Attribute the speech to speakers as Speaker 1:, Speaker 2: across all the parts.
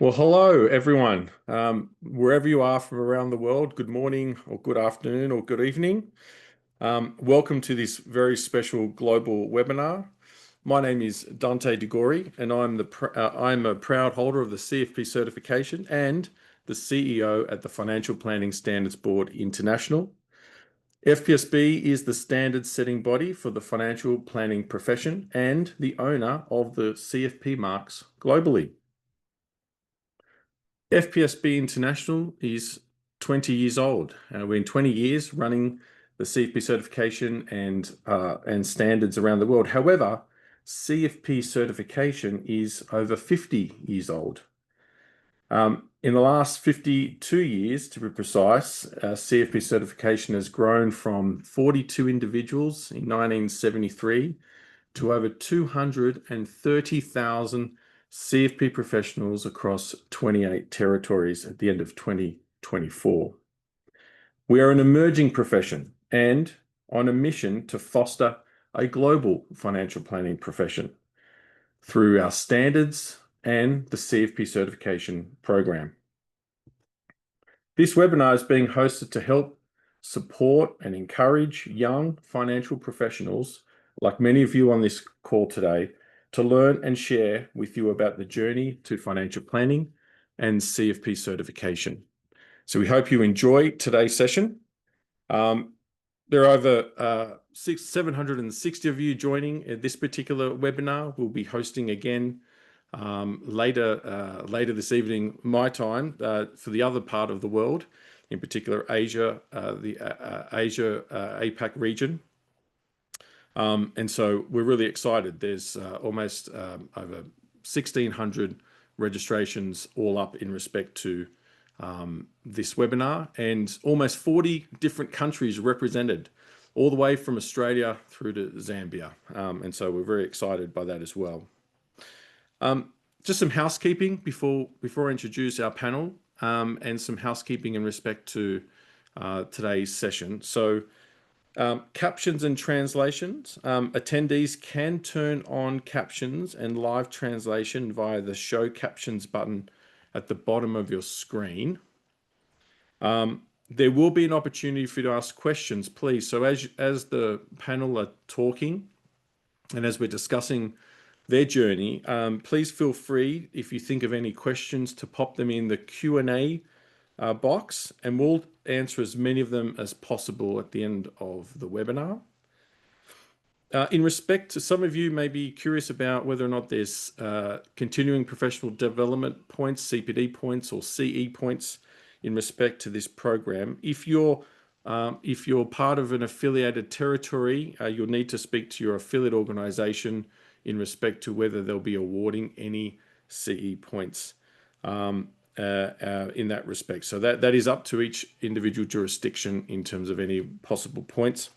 Speaker 1: Well, hello, everyone. Wherever you are from around the world, good morning or good afternoon or good evening. Welcome to this very special global webinar. My name is Dante DeGori, and I'm a proud holder of the CFP certification and the CEO at the Financial Planning Standards Board International. FPSB is the standard setting body for the financial planning profession and the owner of the CFP marks globally. FPSB International is 20 years old. We're in 20 years running the CFP certification and standards around the world. However, CFP certification is over 50 years old. In the last 52 years, to be precise, CFP certification has grown from 42 individuals in 1973 to over 230,000 CFP professionals across 28 territories at the end of 2024. We are an emerging profession and on a mission to foster a global financial planning profession through our standards and the CFP certification program. This webinar is being hosted to help support and encourage young financial professionals, like many of you on this call today, to learn and share with you about the journey to financial planning and CFP certification. So we hope you enjoy today's session. There are over 760 of you joining this particular webinar. We'll be hosting again later this evening, my time, for the other part of the world, in particular Asia, the Asia APAC region. And so we're really excited. There's almost over 1,600 registrations all up in respect to this webinar, and almost 40 different countries represented, all the way from Australia through to Zambia. And so we're very excited by that as well. Just some housekeeping before I introduce our panel, and some housekeeping in respect to today's session. So captions and translations. Attendees can turn on captions and live translation via the show captions button at the bottom of your screen. There will be an opportunity for you to ask questions, please. So as the panel are talking and as we're discussing their journey, please feel free, if you think of any questions, to pop them in the Q&A box, and we'll answer as many of them as possible at the end of the webinar. In respect to, some of you may be curious about whether or not there's continuing professional development points, CPD points or CE points in respect to this program. If you're part of an affiliated territory, you'll need to speak to your affiliate organization in respect to whether they'll be awarding any CE points in that respect. So that is up to each individual jurisdiction in terms of any possible points.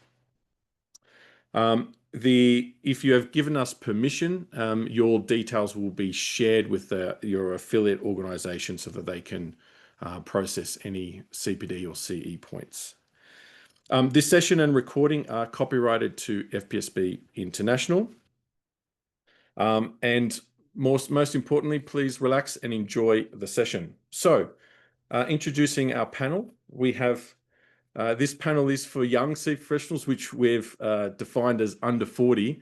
Speaker 1: If you have given us permission, your details will be shared with your affiliate organization so that they can process any CPD or CE points. This session and recording are copyrighted to FPSB International. And most importantly, please relax and enjoy the session. So, introducing our panel, we have this panel is for young CFP professionals, which we've defined as under 40.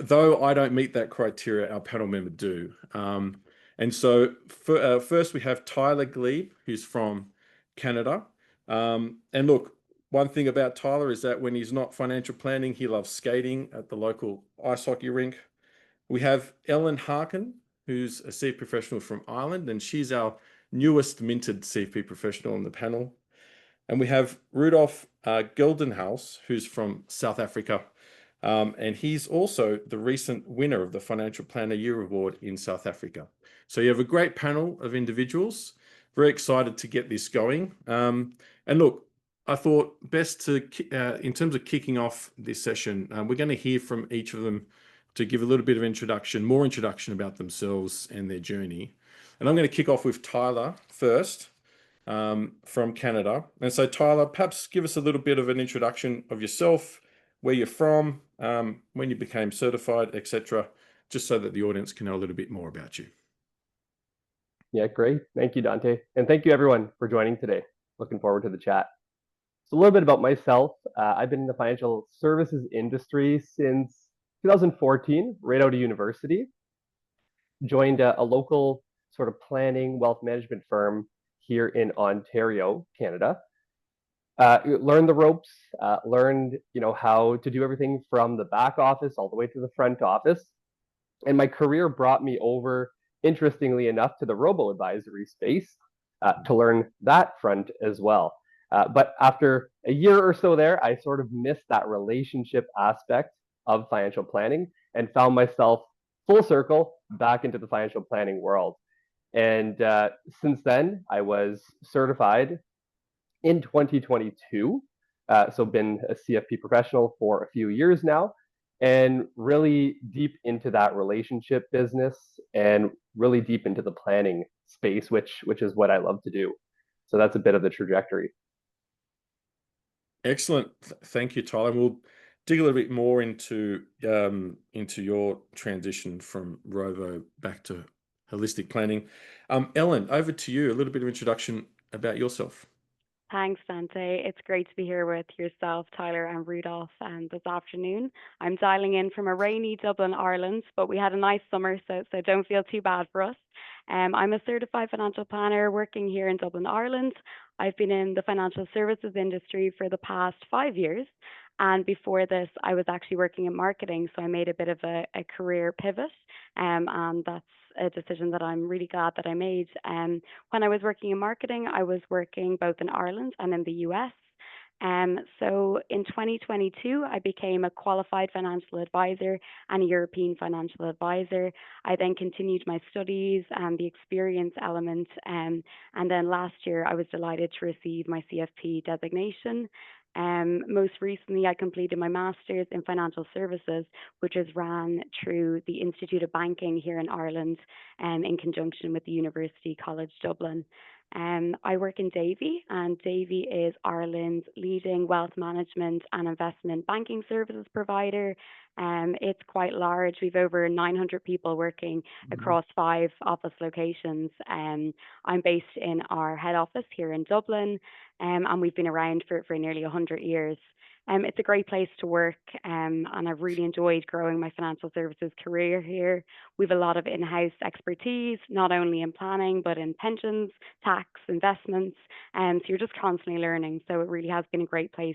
Speaker 1: Though I don't meet that criteria, our panel member do. And so first we have Tyler Glebe, who's from Canada. And look, one thing about Tyler is that when he's not financial planning, he loves skating at the local ice hockey rink. We have Ellen Harkin, who's a CFP professional from Ireland, and she's our newest minted CFP professional on the panel. And we have Rudolf Geldenhuis, who's from South Africa, and he's also the recent winner of the Financial Planner Year Award in South Africa. So you have a great panel of individuals. Very excited to get this going. And look, I thought best to, in terms of kicking off this session, we're going to hear from each of them to give a little bit of introduction, more introduction about themselves and their journey. And I'm going to kick off with Tyler first, from Canada. And so Tyler, perhaps give us a little bit of an introduction of yourself, where you're from, when you became certified, etc., just so that the audience can know a little bit more about you.
Speaker 2: Yeah, great. Thank you, Dante. And thank you, everyone, for joining today. Looking forward to the chat. So, a little bit about myself. I've been in the financial services industry since 2014, right out of university. Joined a local sort of planning wealth management firm here in Ontario, Canada. Learned the ropes, learned how to do everything from the back office all the way to the front office. And my career brought me over, interestingly enough, to the robo advisory space to learn that front as well. But after a year or so there, I sort of missed that relationship aspect of financial planning and found myself full circle back into the financial planning world. And since then, I was certified in 2022. So been a CFP professional for a few years now, and really deep into that relationship business and really deep into the planning space, which is what I love to do. So that's a bit of the trajectory.
Speaker 1: Excellent. Thank you, Tyler. We'll dig a little bit more into your transition from robo back to holistic planning. Ellen, over to you. A little bit of introduction about yourself.
Speaker 3: Thanks, Dante. It's great to be here with yourself, Tyler, and Rudolph this afternoon. I'm dialing in from a rainy Dublin, Ireland, but we had a nice summer, so don't feel too bad for us. I'm a certified financial planner working here in Dublin, Ireland. I've been in the financial services industry for the past 5 years. And before this, I was actually working in marketing, so I made a bit of a career pivot. And that's a decision that I'm really glad that I made. When I was working in marketing, I was working both in Ireland and in the US. So in 2022, I became a qualified financial advisor and a European financial advisor. I then continued my studies and the experience element. And then last year, I was delighted to receive my CFP designation. Most recently, I completed my master's in financial services, which is ran through the Institute of Banking here in Ireland in conjunction with the University College Dublin. I work in Davy, and Davy is Ireland's leading wealth management and investment banking services provider. It's quite large. We've over 900 people working across 5 office locations. I'm based in our head office here in Dublin, and we've been around for nearly 100 years. It's a great place to work, and I've really enjoyed growing my financial services career here. We've a lot of in-house expertise, not only in planning, but in pensions, tax, investments. So you're just constantly learning. So it really has been a great place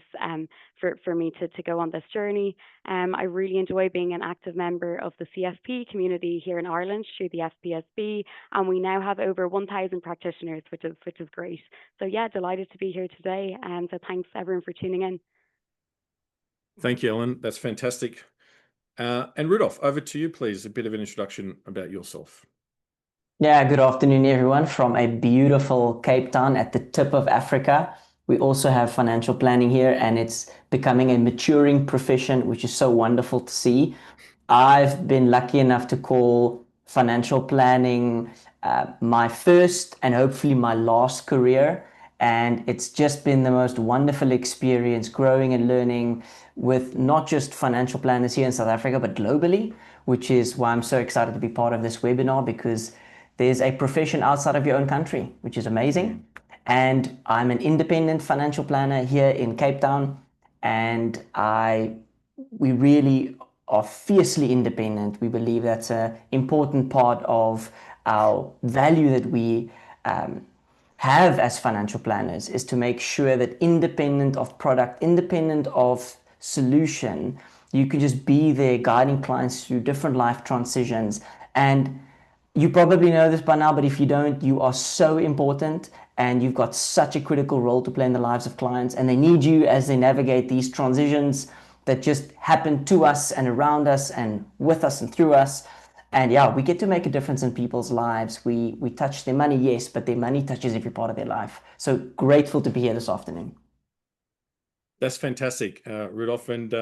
Speaker 3: for me to go on this journey. I really enjoy being an active member of the CFP community here in Ireland through the FPSB, and we now have over 1,000 practitioners, which is great. So yeah, delighted to be here today, and so thanks everyone for tuning in.
Speaker 1: Thank you, Ellen. That's fantastic. And Rudolph, over to you, please. A bit of an introduction about yourself.
Speaker 4: Yeah, good afternoon, everyone, from a beautiful Cape Town at the tip of Africa. We also have financial planning here, and it's becoming a maturing profession, which is so wonderful to see. I've been lucky enough to call financial planning my first and hopefully my last career. And it's just been the most wonderful experience growing and learning with not just financial planners here in South Africa, but globally, which is why I'm so excited to be part of this webinar, because there's a profession outside of your own country, which is amazing. And I'm an independent financial planner here in Cape Town, and we really are fiercely independent. We believe that's an important part of our value that we have as financial planners, is to make sure that independent of product, independent of solution, you can just be there guiding clients through different life transitions. And you probably know this by now, but if you don't, you are so important, and you've got such a critical role to play in the lives of clients, and they need you as they navigate these transitions that just happen to us and around us and with us and through us. And yeah, we get to make a difference in people's lives. We touch their money, yes, but their money touches every part of their life. So grateful to be here this afternoon.
Speaker 1: That's fantastic, Rudolph. And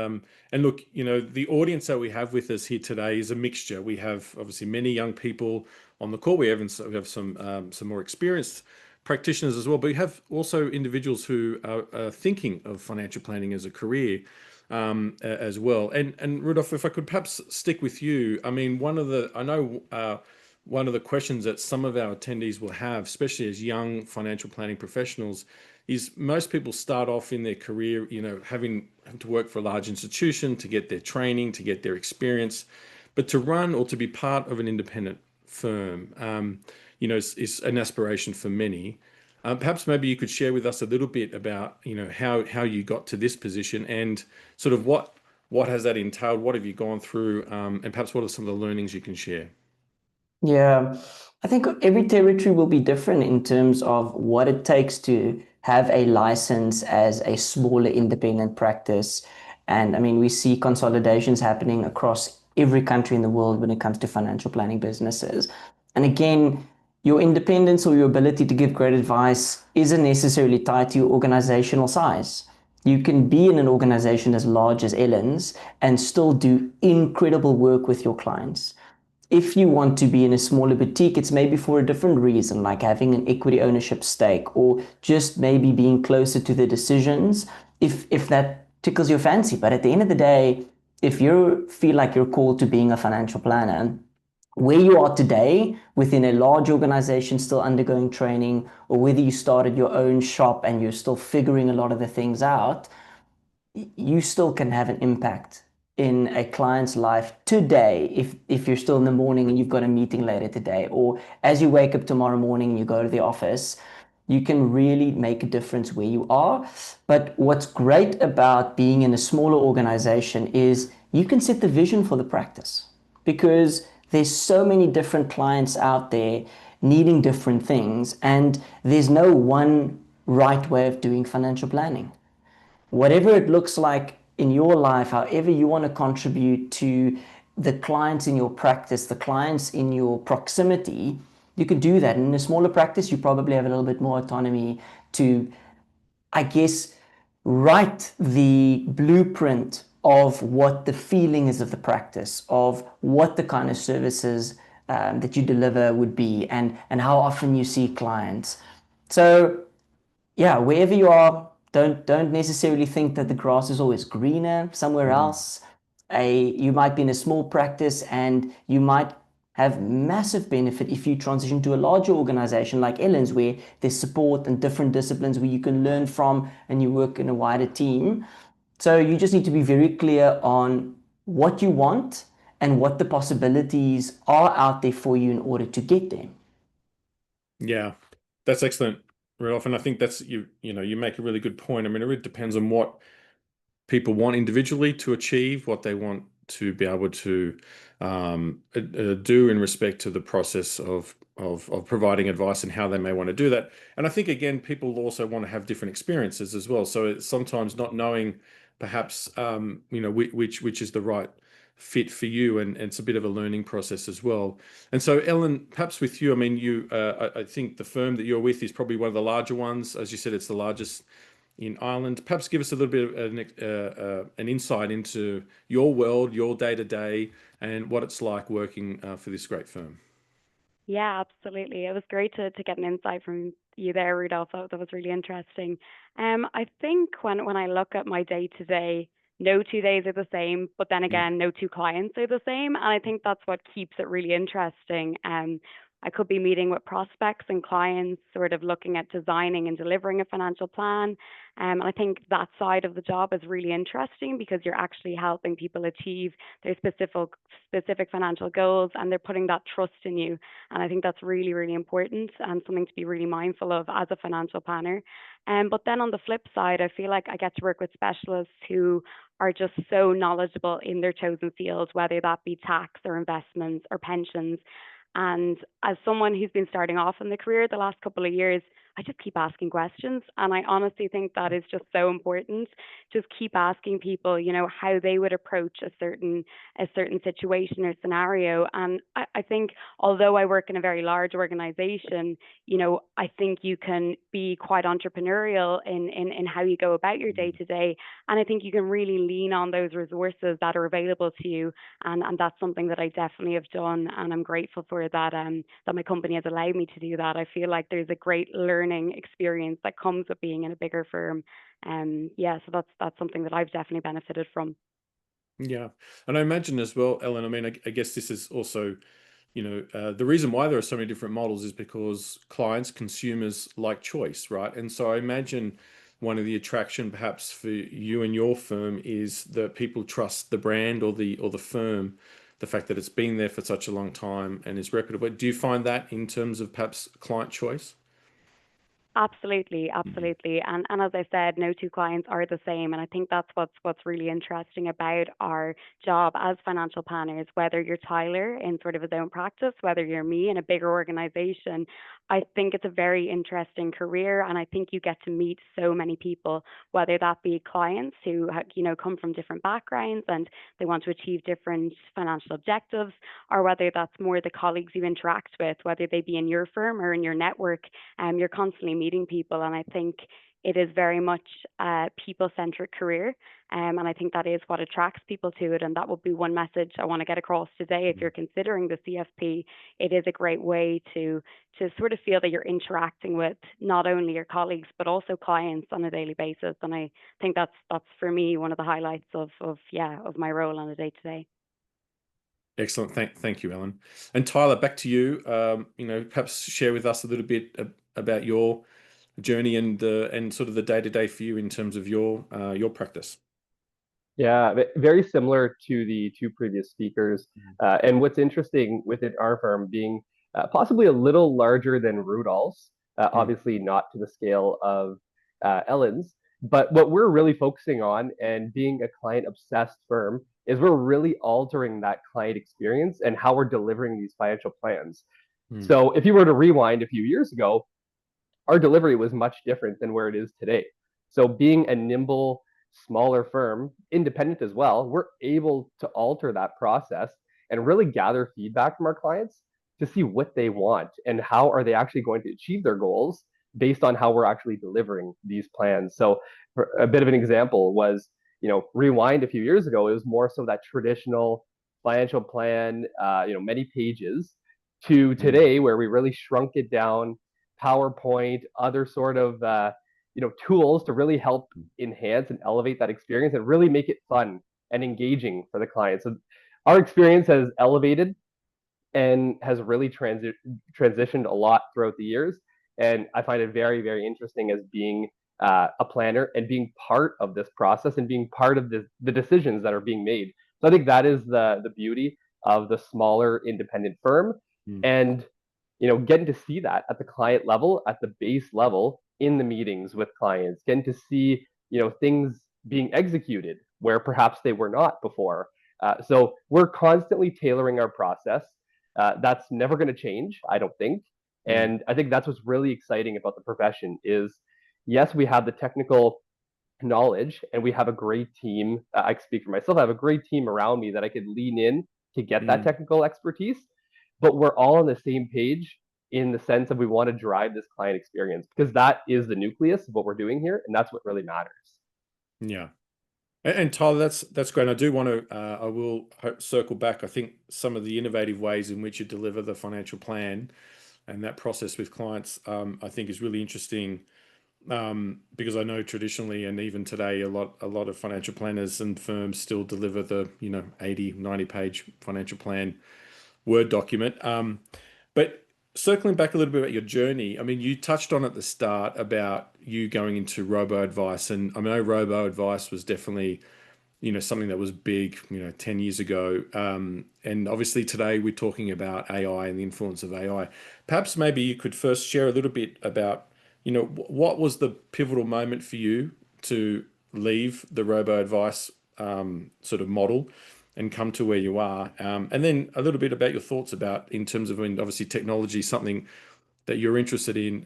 Speaker 1: look, the audience that we have with us here today is a mixture. We have obviously many young people on the call. We have some more experienced practitioners as well, but we have also individuals who are thinking of financial planning as a career as well. And Rudolph, if I could perhaps stick with you, I mean, I know one of the questions that some of our attendees will have, especially as young financial planning professionals, is most people start off in their career, having to work for a large institution to get their training, to get their experience, but to run or to be part of an independent firm, is an aspiration for many. Perhaps maybe you could share with us a little bit about, how you got to this position and sort of what has that entailed? What have you gone through? And perhaps what are some of the learnings you can share?
Speaker 4: Yeah, I think every territory will be different in terms of what it takes to have a license as a smaller independent practice. And I mean, we see consolidations happening across every country in the world when it comes to financial planning businesses. And again, your independence or your ability to give great advice isn't necessarily tied to your organizational size. You can be in an organization as large as Ellen's and still do incredible work with your clients. If you want to be in a smaller boutique, it's maybe for a different reason, like having an equity ownership stake or just maybe being closer to the decisions, if that tickles your fancy. But at the end of the day, if you feel like you're called to being a financial planner, where you are today within a large organization still undergoing training, or whether you started your own shop and you're still figuring a lot of the things out, you still can have an impact in a client's life today if you're still in the morning and you've got a meeting later today, or as you wake up tomorrow morning and you go to the office, you can really make a difference where you are. But what's great about being in a smaller organization is you can set the vision for the practice, because there's so many different clients out there needing different things, and there's no one right way of doing financial planning. Whatever it looks like in your life, however you want to contribute to the clients in your practice, the clients in your proximity, you can do that. And in a smaller practice, you probably have a little bit more autonomy to, I guess, write the blueprint of what the feeling is of the practice, of what the kind of services that you deliver would be, and how often you see clients. So yeah, wherever you are, don't necessarily think that the grass is always greener somewhere else. You might be in a small practice and you might have massive benefit if you transition to a larger organization like Ellen's, where there's support and different disciplines where you can learn from and you work in a wider team. So you just need to be very clear on what you want and what the possibilities are out there for you in order to get there.
Speaker 1: Yeah, that's excellent, Rudolph. And I think that's you make a really good point. I mean, it really depends on what people want individually to achieve, what they want to be able to do in respect to the process of providing advice and how they may want to do that. And I think, again, people also want to have different experiences as well. So it's sometimes not knowing perhaps, which is the right fit for you, and it's a bit of a learning process as well. And so, Ellen, perhaps with you, I mean, I think the firm that you're with is probably one of the larger ones. As you said, it's the largest in Ireland. Perhaps give us a little bit of an insight into your world, your day-to-day, and what it's like working for this great firm.
Speaker 3: Yeah, absolutely. It was great to get an insight from you there, Rudolph. That was really interesting. I think when I look at my day to day, no 2 days are the same, but then again, no two clients are the same. And I think that's what keeps it really interesting. I could be meeting with prospects and clients, sort of looking at designing and delivering a financial plan. And I think that side of the job is really interesting because you're actually helping people achieve their specific financial goals, and they're putting that trust in you. And I think that's really, really important and something to be really mindful of as a financial planner. But then on the flip side, I feel like I get to work with specialists who are just so knowledgeable in their chosen fields, whether that be tax or investments or pensions. And as someone who's been starting off in the career the last couple of years, I just keep asking questions. And I honestly think that is just so important. Just keep asking people, how they would approach a certain situation or scenario. And I think although I work in a very large organization, I think you can be quite entrepreneurial in how you go about your day to day. And I think you can really lean on those resources that are available to you. And that's something that I definitely have done. And I'm grateful for that, that my company has allowed me to do that. I feel like there's a great learning experience that comes with being in a bigger firm. So that's something that I've definitely benefited from.
Speaker 1: Yeah. And I imagine as well, Ellen, I mean, I guess this is also the reason why there are so many different models is because clients, consumers like choice, right? And so I imagine one of the attraction perhaps for you and your firm is that people trust the brand or the firm, the fact that it's been there for such a long time and is reputable. Do you find that in terms of perhaps client choice?
Speaker 3: Absolutely, absolutely. And as I said, no two clients are the same. And I think that's what's really interesting about our job as financial planners, whether you're Tyler in sort of his own practice, whether you're me in a bigger organization. I think it's a very interesting career, and I think you get to meet so many people, whether that be clients who come from different backgrounds and they want to achieve different financial objectives, or whether that's more the colleagues you interact with, whether they be in your firm or in your network. You're constantly meeting people, and I think it is very much a people-centric career, and I think that is what attracts people to it. And that would be one message I want to get across today. If you're considering the CFP, it is a great way to sort of feel that you're interacting with not only your colleagues but also clients on a daily basis. And I think that's for me one of the highlights of my role on a day to day.
Speaker 1: Excellent. Thank you, Ellen. And Tyler, back to you. Perhaps share with us a little bit about your journey and sort of the day-to-day for you in terms of your practice.
Speaker 2: Yeah, very similar to the two previous speakers. And what's interesting within our firm being possibly a little larger than Rudolph's, obviously not to the scale of Ellen's, but what we're really focusing on and being a client-obsessed firm is we're really altering that client experience and how we're delivering these financial plans. So if you were to rewind a few years ago, our delivery was much different than where it is today. So being a nimble, smaller firm, independent as well, we're able to alter that process and really gather feedback from our clients to see what they want and how are they actually going to achieve their goals based on how we're actually delivering these plans. So a bit of an example was, rewind a few years ago, it was more so that traditional financial plan, many pages, to today where we really shrunk it down, PowerPoint, other sort of tools to really help enhance and elevate that experience and really make it fun and engaging for the client. So our experience has elevated and has really transitioned a lot throughout the years. And I find it very, very interesting as being a planner and being part of this process and being part of the decisions that are being made. So I think that is the beauty of the smaller independent firm. And getting to see that at the client level, at the base level, in the meetings with clients, getting to see things being executed where perhaps they were not before. So we're constantly tailoring our process. That's never going to change, I don't think. And I think that's what's really exciting about the profession is, yes, we have the technical knowledge and we have a great team. I can speak for myself. I have a great team around me that I could lean in to get that technical expertise, but we're all on the same page in the sense of we want to drive this client experience because that is the nucleus of what we're doing here, and that's what really matters.
Speaker 1: Yeah. And Tyler, that's great. I do want to, I will circle back. I think some of the innovative ways in which you deliver the financial plan and that process with clients, I think is really interesting, because I know traditionally and even today, a lot of financial planners and firms still deliver the 80, 90 page financial plan Word document. But circling back a little bit about your journey, I mean, you touched on at the start about you going into robo-advice, and I know robo-advice was definitely, something that was big, 10 years ago. And obviously today we're talking about AI and the influence of AI. Perhaps maybe you could first share a little bit about, what was the pivotal moment for you to leave the robo-advice sort of model and come to where you are, and then a little bit about your thoughts about, in terms of, obviously technology, something that you're interested in,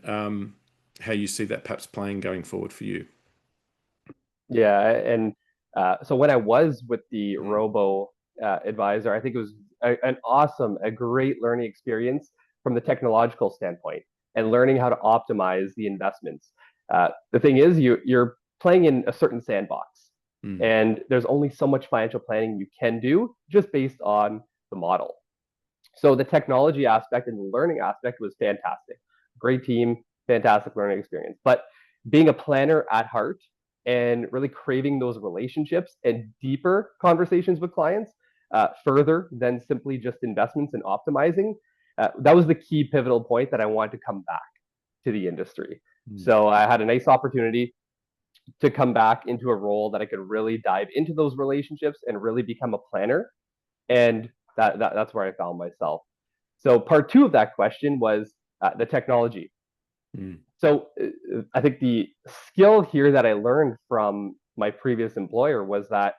Speaker 1: how you see that perhaps playing going forward for you.
Speaker 2: Yeah, and so when I was with the robo advisor, I think it was a great learning experience from the technological standpoint and learning how to optimize the investments. The thing is, you're playing in a certain sandbox. And there's only so much financial planning you can do just based on the model. So the technology aspect and the learning aspect was fantastic. Great team, fantastic learning experience. But being a planner at heart and really craving those relationships and deeper conversations with clients, further than simply just investments and optimizing. That was the key pivotal point that I wanted to come back to the industry. So I had a nice opportunity to come back into a role that I could really dive into those relationships and really become a planner. And that's where I found myself. So part two of that question was the technology. So I think the skill here that I learned from my previous employer was that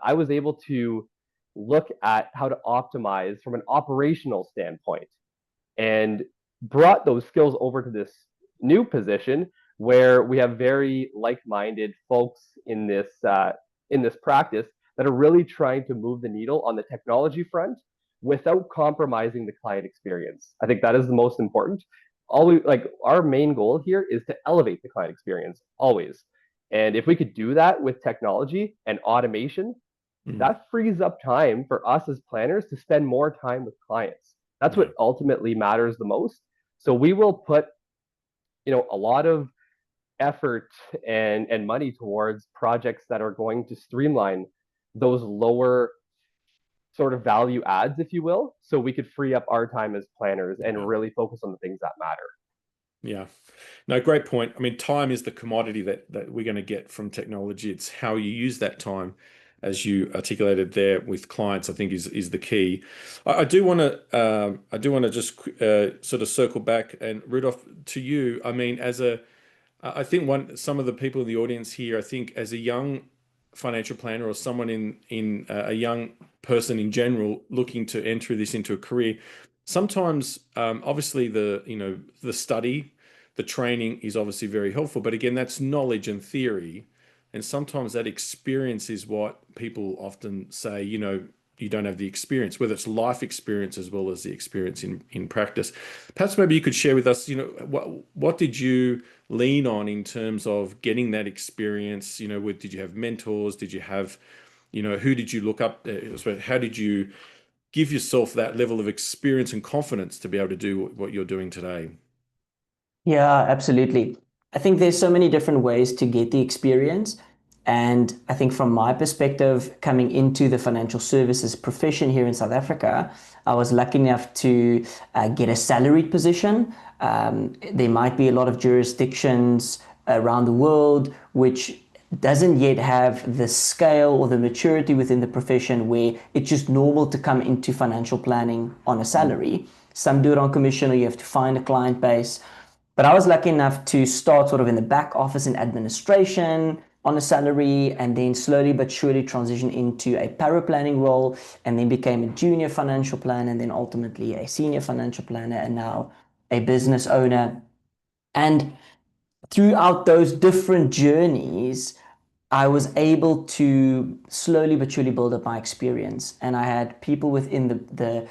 Speaker 2: I was able to look at how to optimize from an operational standpoint, and brought those skills over to this new position where we have very like-minded folks in this practice that are really trying to move the needle on the technology front without compromising the client experience. I think that is the most important. Always, like, our main goal here is to elevate the client experience always. And if we could do that with technology and automation, that frees up time for us as planners to spend more time with clients. That's what ultimately matters the most. So we will put, a lot of effort and money towards projects that are going to streamline those lower sort of value adds, if you will, so we could free up our time as planners and really focus on the things that matter.
Speaker 1: Yeah. No, great point. I mean, time is the commodity that we're going to get from technology. It's how you use that time, as you articulated there with clients, I think is the key. I do want to just sort of circle back, and Rudolf, to you. I mean, I think some of the people in the audience here, I think as a young financial planner or someone in a young person in general looking to enter this into a career, sometimes obviously the study, the training is obviously very helpful, but again, that's knowledge and theory. And sometimes that experience is what people often say, you don't have the experience, whether it's life experience as well as the experience in practice. Perhaps maybe you could share with us, what did you lean on in terms of getting that experience? Did you have mentors? Did you have, who did you look up? How did you give yourself that level of experience and confidence to be able to do what you're doing today?
Speaker 4: Yeah, absolutely. I think there's so many different ways to get the experience. And I think from my perspective, coming into the financial services profession here in South Africa, I was lucky enough to get a salaried position. There might be a lot of jurisdictions around the world which doesn't yet have the scale or the maturity within the profession where it's just normal to come into financial planning on a salary. Some do it on commission, or you have to find a client base. But I was lucky enough to start sort of in the back office in administration on a salary, and then slowly but surely transition into a paraplanning role, and then became a junior financial planner, and then ultimately a senior financial planner, and now a business owner. And throughout those different journeys, I was able to slowly but surely build up my experience. And I had people within the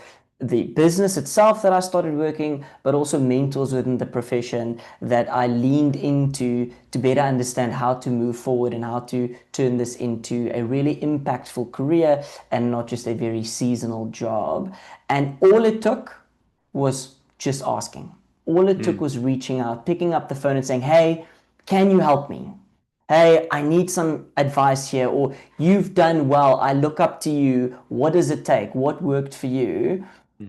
Speaker 4: business itself that I started working, but also mentors within the profession that I leaned into to better understand how to move forward and how to turn this into a really impactful career and not just a very seasonal job. And all it took was just asking. All it took was reaching out, picking up the phone and saying, hey, can you help me? Hey, I need some advice here, or you've done well. I look up to you. What does it take? What worked for you?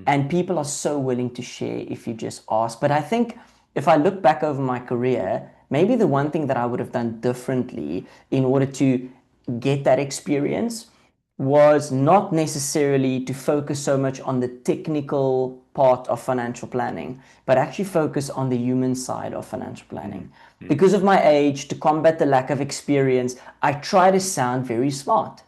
Speaker 4: And people are so willing to share if you just ask. But I think if I look back over my career, maybe the one thing that I would have done differently in order to get that experience was not necessarily to focus so much on the technical part of financial planning, but actually focus on the human side of financial planning. Because of my age, to combat the lack of experience, I try to sound very smart.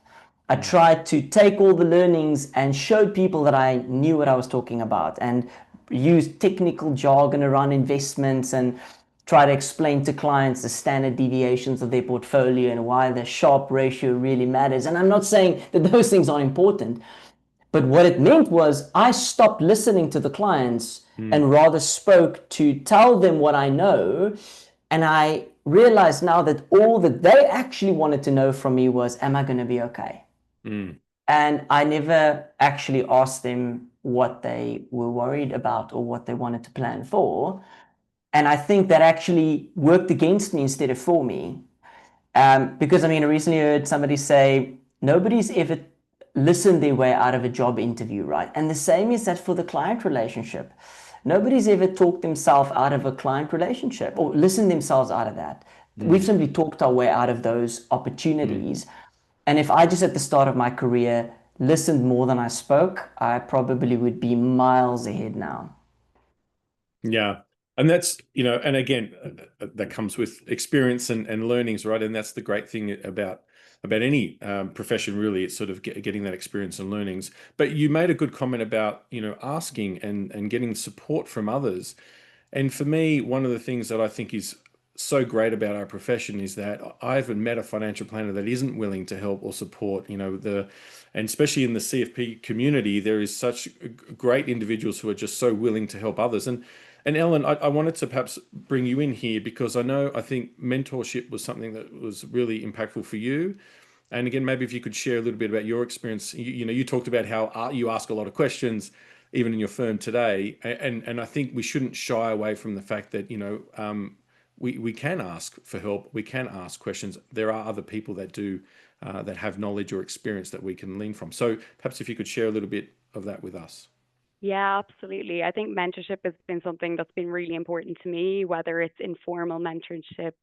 Speaker 4: I tried to take all the learnings and showed people that I knew what I was talking about, and use technical jargon around investments and try to explain to clients the standard deviations of their portfolio and why the Sharpe ratio really matters. And I'm not saying that those things are important, but what it meant was I stopped listening to the clients and rather spoke to tell them what I know. And I realized now that all that they actually wanted to know from me was, am I going to be okay? And I never actually asked them what they were worried about or what they wanted to plan for. And I think that actually worked against me instead of for me. Because I recently heard somebody say, nobody's ever listen their way out of a job interview, right? And the same is that for the client relationship. Nobody's ever talked themselves out of a client relationship or listened themselves out of that. We've simply talked our way out of those opportunities. And if I just at the start of my career listened more than I spoke, I probably would be miles ahead now.
Speaker 1: Yeah. And that's, and again, that comes with experience and learnings, right? And that's the great thing about any profession, really. It's sort of getting that experience and learnings. But you made a good comment about, asking and getting support from others. And for me, one of the things that I think is so great about our profession is that I haven't met a financial planner that isn't willing to help or support, and especially in the CFP community, there is such great individuals who are just so willing to help others. And Ellen, I wanted to perhaps bring you in here because I think mentorship was something that was really impactful for you. And again, maybe if you could share a little bit about your experience. You talked about how you ask a lot of questions, even in your firm today. And I think we shouldn't shy away from the fact that, we can ask for help. We can ask questions. There are other people that do, that have knowledge or experience that we can lean from. So perhaps if you could share a little bit of that with us.
Speaker 3: Yeah, absolutely. I think mentorship has been something that's been really important to me, whether it's informal mentorship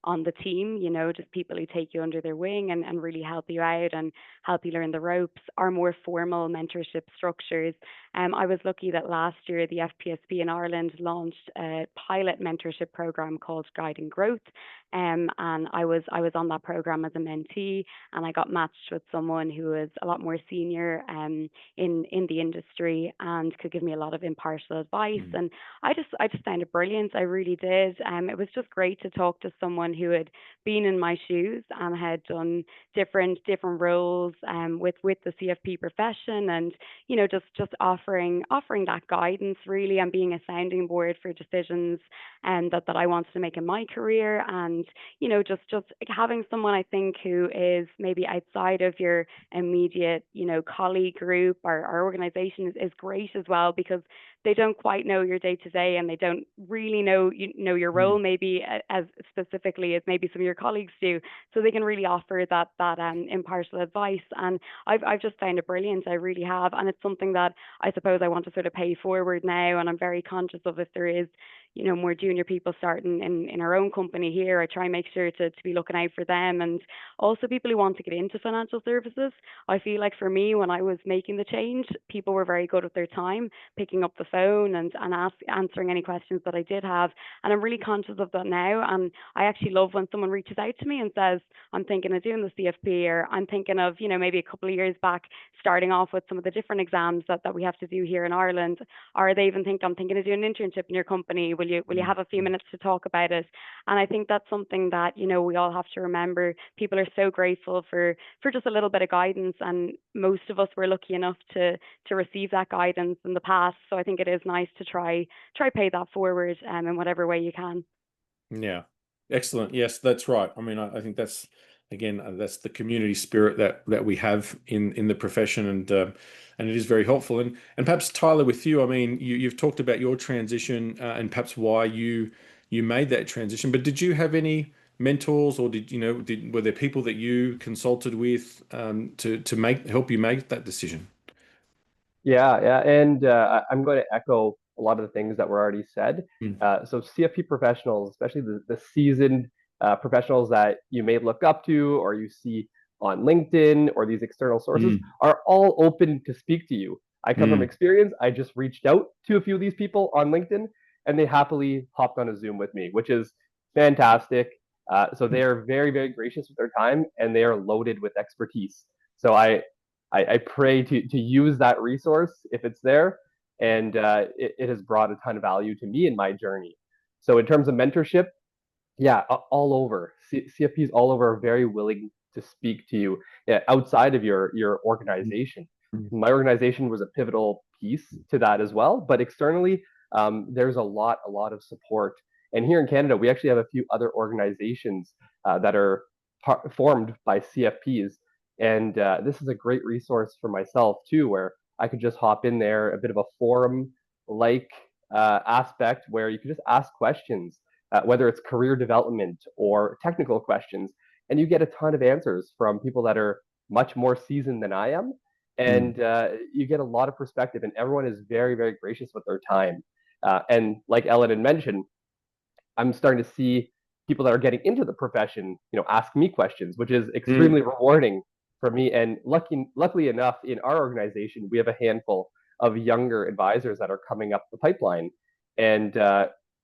Speaker 3: on the team, just people who take you under their wing and really help you out and help you learn the ropes, or more formal mentorship structures. I was lucky that last year the FPSP in Ireland launched a pilot mentorship program called Guiding Growth. And I was on that program as a mentee, and I got matched with someone who was a lot more senior in the industry and could give me a lot of impartial advice. And I just found it brilliant. I really did. It was just great to talk to someone who had been in my shoes and had done different roles with the CFP profession, and just offering that guidance really, and being a sounding board for decisions that I wanted to make in my career. And just having someone, I think, who is maybe outside of your immediate colleague group or organization is great as well, because they don't quite know your day to day, and they don't really know your role maybe as specifically as maybe some of your colleagues do. So they can really offer that impartial advice, and I've just found it brilliant. I really have, and it's something that I suppose I want to sort of pay forward now. And I'm very conscious of, if there is more junior people starting in our own company here, I try and make sure to be looking out for them, and also people who want to get into financial services. I feel like for me, when I was making the change, people were very good with their time, picking up the phone and answering any questions that I did have. And I'm really conscious of that now. And I actually love when someone reaches out to me and says, I'm thinking of doing the CFP, or I'm thinking of, maybe a couple of years back, starting off with some of the different exams that we have to do here in Ireland. Or they even think, I'm thinking of doing an internship in your company. Will you have a few minutes to talk about it? And I think that's something that, we all have to remember. People are so grateful for just a little bit of guidance, and most of us were lucky enough to receive that guidance in the past. So I think it is nice to try pay that forward in whatever way you can.
Speaker 1: Yeah, excellent. Yes, that's right. I mean, I think that's, again, that's the community spirit that we have in the profession, and it is very helpful. And perhaps Tyler, with you, I mean, you've talked about your transition and perhaps why you made that transition. But did you have any mentors, or were there people that you consulted with to help you make that decision?
Speaker 2: Yeah, and I'm going to echo a lot of the things that were already said. So CFP professionals, especially the seasoned professionals that you may look up to or you see on LinkedIn or these external sources, are all open to speak to you. I come from experience. I just reached out to a few of these people on LinkedIn, and they happily hopped on a Zoom with me, which is fantastic. So they are very, very gracious with their time, and they are loaded with expertise. So I pray to use that resource if it's there, and it has brought a ton of value to me in my journey. So in terms of mentorship, yeah, all over. CFPs all over are very willing to speak to you outside of your organization. My organization was a pivotal piece to that as well, but externally, there's a lot of support. And here in Canada, we actually have a few other organizations that are formed by CFPs. And this is a great resource for myself too, where I could just hop in there, a bit of a forum-like aspect where you could just ask questions, whether it's career development or technical questions, and you get a ton of answers from people that are much more seasoned than I am. And you get a lot of perspective, and everyone is very, very gracious with their time. And like Ellen had mentioned, I'm starting to see people that are getting into the profession, ask me questions, which is extremely rewarding for me. And luckily enough, in our organization, we have a handful of younger advisors that are coming up the pipeline. And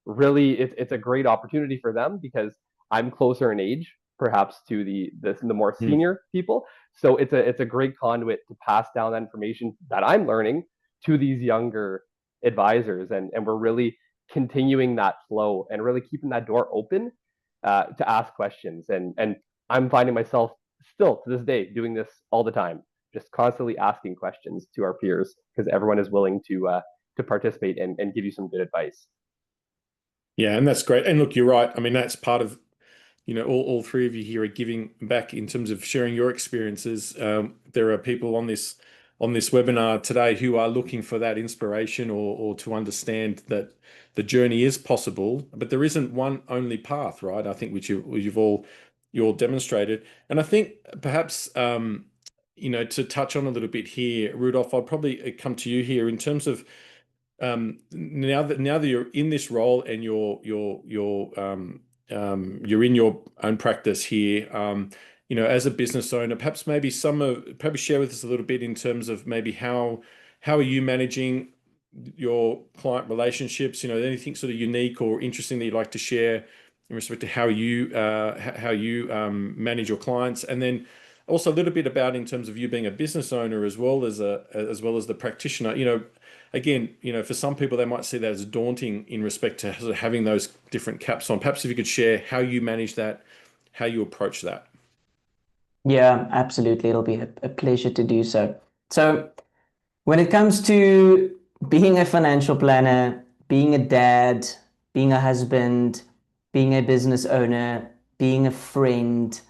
Speaker 2: really, it's a great opportunity for them because I'm closer in age, perhaps, to the more senior people. So it's a great conduit to pass down that information that I'm learning to these younger advisors, and we're really continuing that flow and really keeping that door open to ask questions. And I'm finding myself still to this day doing this all the time, just constantly asking questions to our peers because everyone is willing to participate and give you some good advice.
Speaker 1: Yeah, and that's great. And look, you're right. I mean, that's part of, all three of you here are giving back in terms of sharing your experiences. There are people on this webinar today who are looking for that inspiration or to understand that the journey is possible, but there isn't one only path, right? I think which you all demonstrated. And I think perhaps to touch on a little bit here, Rudolf, I'll probably come to you here in terms of now that you're in this role and you're in your own practice here, as a business owner, perhaps share with us a little bit in terms of maybe how are you managing your client relationships? Anything sort of unique or interesting that you'd like to share in respect to how you manage your clients, and then also a little bit about in terms of you being a business owner as well as the practitioner. Again, for some people, they might see that as daunting in respect to sort of having those different caps on. Perhaps if you could share how you manage that, how you approach that.
Speaker 4: Yeah, absolutely. It'll be a pleasure to do so. So when it comes to being a financial planner, being a dad, being a husband, being a business owner, being a friend,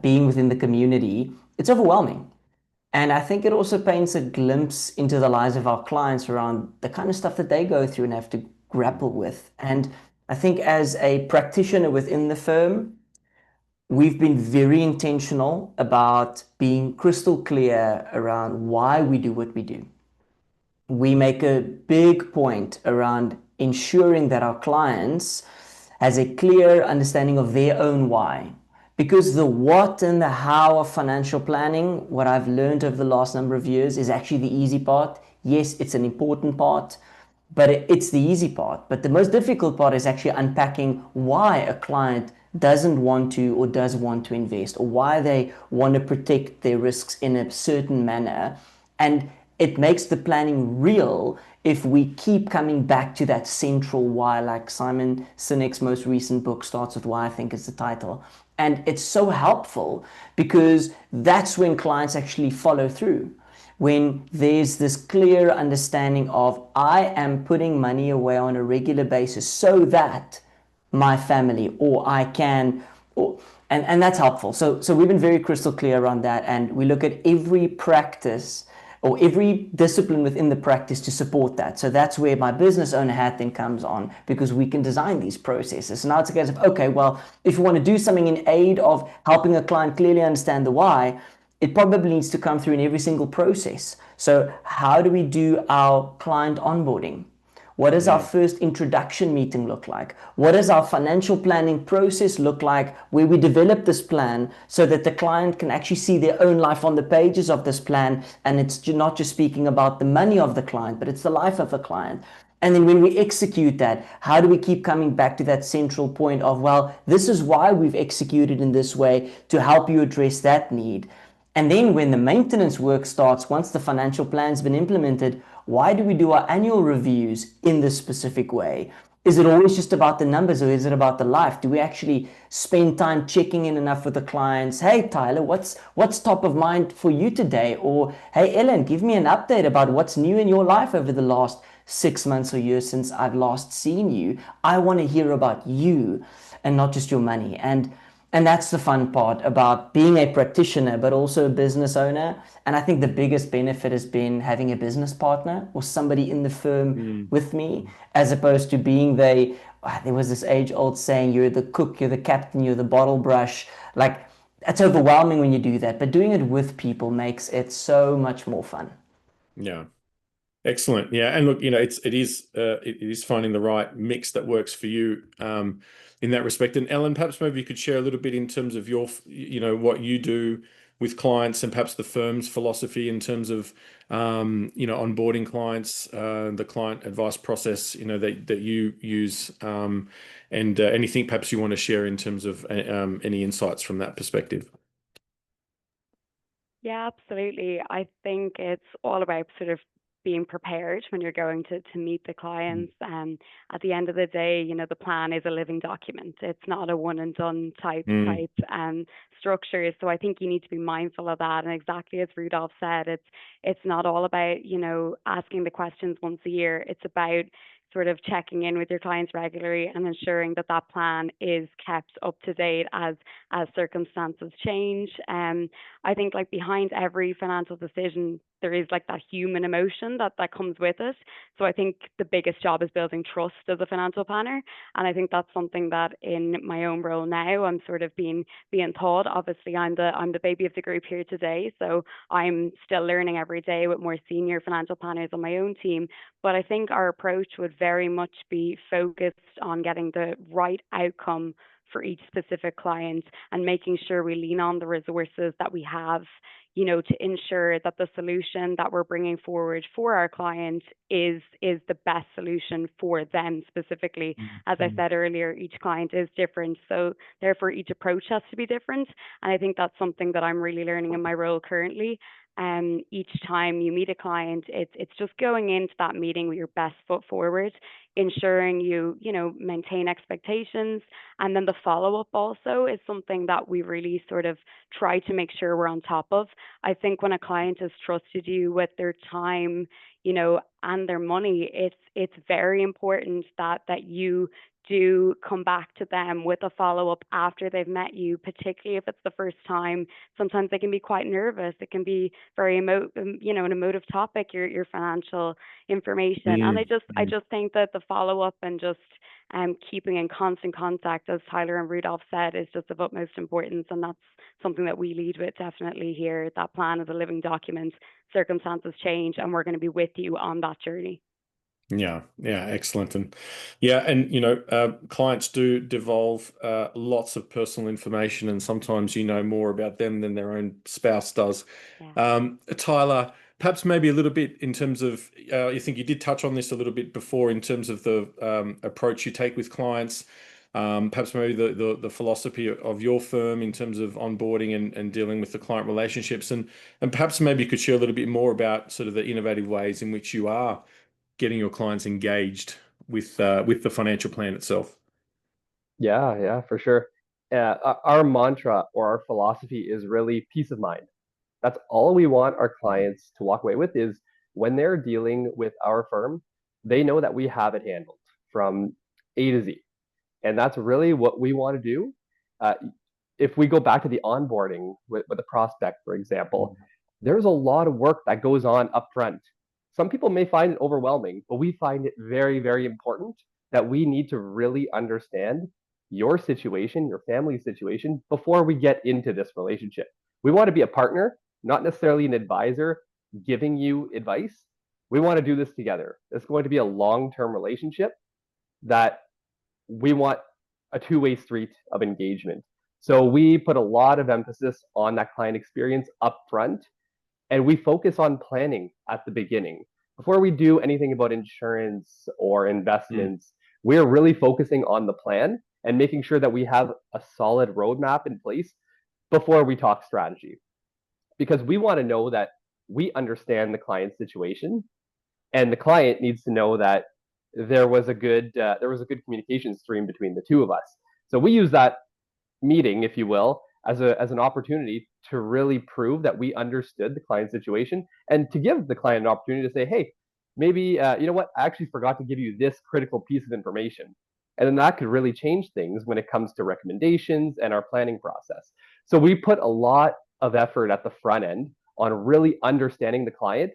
Speaker 4: being within the community, it's overwhelming. And I think it also paints a glimpse into the lives of our clients around the kind of stuff that they go through and have to grapple with. And I think as a practitioner within the firm, we've been very intentional about being crystal clear around why we do what we do. We make a big point around ensuring that our clients has a clear understanding of their own why. Because the what and the how of financial planning, what I've learned over the last number of years, is actually the easy part. Yes, it's an important part, but it's the easy part. But the most difficult part is actually unpacking why a client doesn't want to or does want to invest, or why they want to protect their risks in a certain manner. And it makes the planning real if we keep coming back to that central why, like Simon Sinek's most recent book starts with why, I think is the title. And it's so helpful because that's when clients actually follow through. When there's this clear understanding of, I am putting money away on a regular basis so that my family or I can, and that's helpful. So we've been very crystal clear around that, and we look at every practice or every discipline within the practice to support that. So that's where my business owner hat then comes on, because we can design these processes. So now it's a case of, okay, well, if you want to do something in aid of helping a client clearly understand the why, it probably needs to come through in every single process. So how do we do our client onboarding? What does our first introduction meeting look like? What does our financial planning process look like, where we develop this plan so that the client can actually see their own life on the pages of this plan, and it's not just speaking about the money of the client, but it's the life of the client. And then when we execute that, how do we keep coming back to that central point of, well, this is why we've executed in this way to help you address that need. And then when the maintenance work starts, once the financial plan's been implemented, why do we do our annual reviews in this specific way? Is it always just about the numbers, or is it about the life? Do we actually spend time checking in enough with the clients? Hey, Tyler, what's top of mind for you today? Or, hey, Ellen, give me an update about what's new in your life over the last 6 months or years since I've last seen you. I want to hear about you and not just your money. And that's the fun part about being a practitioner, but also a business owner. And I think the biggest benefit has been having a business partner or somebody in the firm with me, as opposed to being there was this age-old saying, you're the cook, you're the captain, you're the bottle brush. Like, it's overwhelming when you do that, but doing it with people makes it so much more fun.
Speaker 1: Yeah. Excellent. Yeah. And look, it is finding the right mix that works for you in that respect. And Ellen, perhaps maybe you could share a little bit in terms of your, what you do with clients and perhaps the firm's philosophy in terms of, onboarding clients, the client advice process, that you use, and anything perhaps you want to share in terms of any insights from that perspective.
Speaker 3: Yeah, absolutely. I think it's all about sort of being prepared when you're going to meet the clients. At the end of the day, the plan is a living document. It's not a one and done type structure. So I think you need to be mindful of that. And exactly as Rudolph said, it's not all about, asking the questions once a year. It's about sort of checking in with your clients regularly and ensuring that that plan is kept up to date as circumstances change. I think like behind every financial decision, there is like that human emotion that comes with it. So I think the biggest job is building trust as a financial planner. And I think that's something that in my own role now, I'm sort of being taught. Obviously, I'm the baby of the group here today. So I'm still learning every day with more senior financial planners on my own team. But I think our approach would very much be focused on getting the right outcome for each specific client and making sure we lean on the resources that we have, to ensure that the solution that we're bringing forward for our client is the best solution for them specifically. As I said earlier, each client is different, so therefore each approach has to be different. And I think that's something that I'm really learning in my role currently. Each time you meet a client, it's just going into that meeting with your best foot forward, ensuring you maintain expectations, and then the follow up also is something that we really sort of try to make sure we're on top of. I think when a client has trusted you with their time, and their money, it's very important that you do come back to them with a follow up after they've met you, particularly if it's the first time. Sometimes they can be quite nervous. It can be very an emotive topic, your financial information. And I just think that the follow up and just keeping in constant contact, as Tyler and Rudolph said, is just of utmost importance. And that's something that we lead with definitely here. That plan is a living document. Circumstances change, and we're going to be with you on that journey.
Speaker 1: Yeah, excellent. And clients do devolve lots of personal information, and sometimes you know more about them than their own spouse does.
Speaker 3: Yeah.
Speaker 1: Tyler, perhaps maybe a little bit in terms of, I think you did touch on this a little bit before in terms of the approach you take with clients, perhaps maybe the philosophy of your firm in terms of onboarding and dealing with the client relationships, and perhaps maybe you could share a little bit more about sort of the innovative ways in which you are getting your clients engaged with the financial plan itself.
Speaker 2: Yeah, for sure. Our mantra or our philosophy is really peace of mind. That's all we want our clients to walk away with, is when they're dealing with our firm, they know that we have it handled from A to Z. And that's really what we want to do. If we go back to the onboarding with a prospect, for example, there's a lot of work that goes on upfront. Some people may find it overwhelming, but we find it very, very important that we need to really understand your situation, your family situation, before we get into this relationship. We want to be a partner, not necessarily an advisor giving you advice. We want to do this together. It's going to be a long-term relationship that we want a two-way street of engagement. So we put a lot of emphasis on that client experience up front, and we focus on planning at the beginning. Before we do anything about insurance or investments, we're really focusing on the plan and making sure that we have a solid roadmap in place before we talk strategy. Because we want to know that we understand the client's situation, and the client needs to know that there was a good communication stream between the two of us. So we use that meeting, if you will, as an opportunity to really prove that we understood the client's situation, and to give the client an opportunity to say, hey, maybe you know what, I actually forgot to give you this critical piece of information. And then that could really change things when it comes to recommendations and our planning process. So we put a lot of effort at the front end on really understanding the client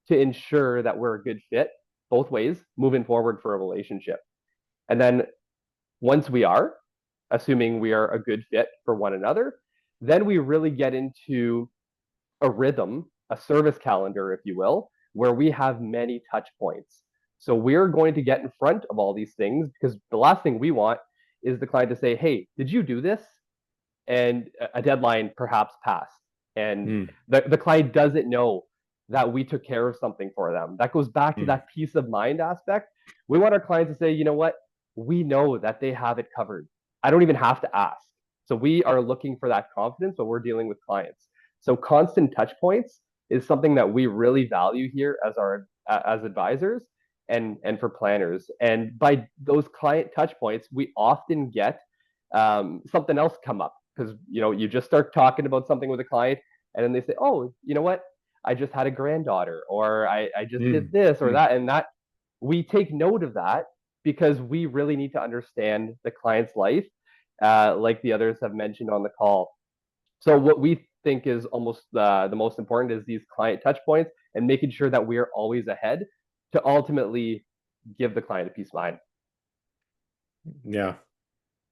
Speaker 2: to ensure that we're a good fit both ways moving forward for a relationship. And then once we are, assuming we are a good fit for one another, Then we really get into a rhythm, a service calendar, if you will, where we have many touch points. So we're going to get in front of all these things, because the last thing we want is the client to say, hey, did you do this? And a deadline perhaps passed. And the client doesn't know that we took care of something for them. That goes back to that peace of mind aspect. We want our clients to say, you know what? We know that they have it covered. I don't even have to ask. So we are looking for that confidence when we're dealing with clients. So constant touch points is something that we really value here as advisors and for planners. And by those client touch points, we often get something else come up, because you just start talking about something with a client, and then they say, oh, you know what? I just had a granddaughter, or I just did this or that, and that we take note of that, because we really need to understand the client's life, like the others have mentioned on the call. So what we think is almost the most important is these client touch points, and making sure that we are always ahead to ultimately give the client a peace of mind.
Speaker 1: Yeah.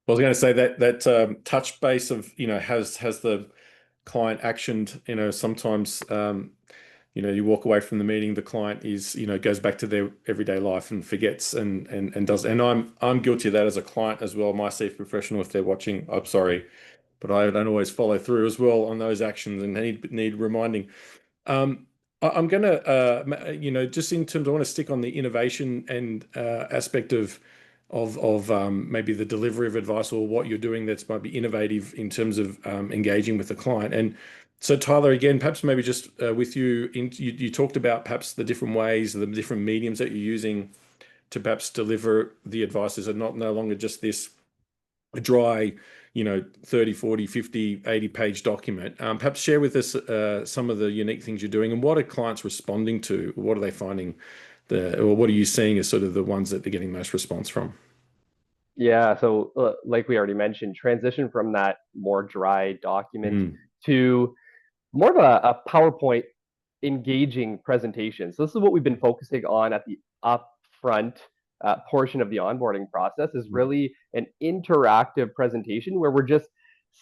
Speaker 1: I was going to say that touch base of, has the client actioned, sometimes, you walk away from the meeting, the client is, goes back to their everyday life and forgets and does. And I'm guilty of that as a client as well. My CFP professional, if they're watching, I'm sorry, but I don't always follow through as well on those actions and need reminding. I'm going to, just in terms, I want to stick on the innovation and aspect of maybe the delivery of advice, or what you're doing that's might be innovative in terms of engaging with the client. And so, Tyler, again, perhaps maybe just with you, you talked about perhaps the different ways, the different mediums that you're using to perhaps deliver the advice. Is no longer just this dry, 30, 40, 50, 80 page document. Perhaps share with us some of the unique things you're doing, and what are clients responding to? What are they finding, or what are you seeing as sort of the ones that they're getting most response from?
Speaker 2: Yeah, so like we already mentioned, transition from that more dry document to more of a PowerPoint engaging presentation. So this is what we've been focusing on at the upfront portion of the onboarding process, is really an interactive presentation where we're just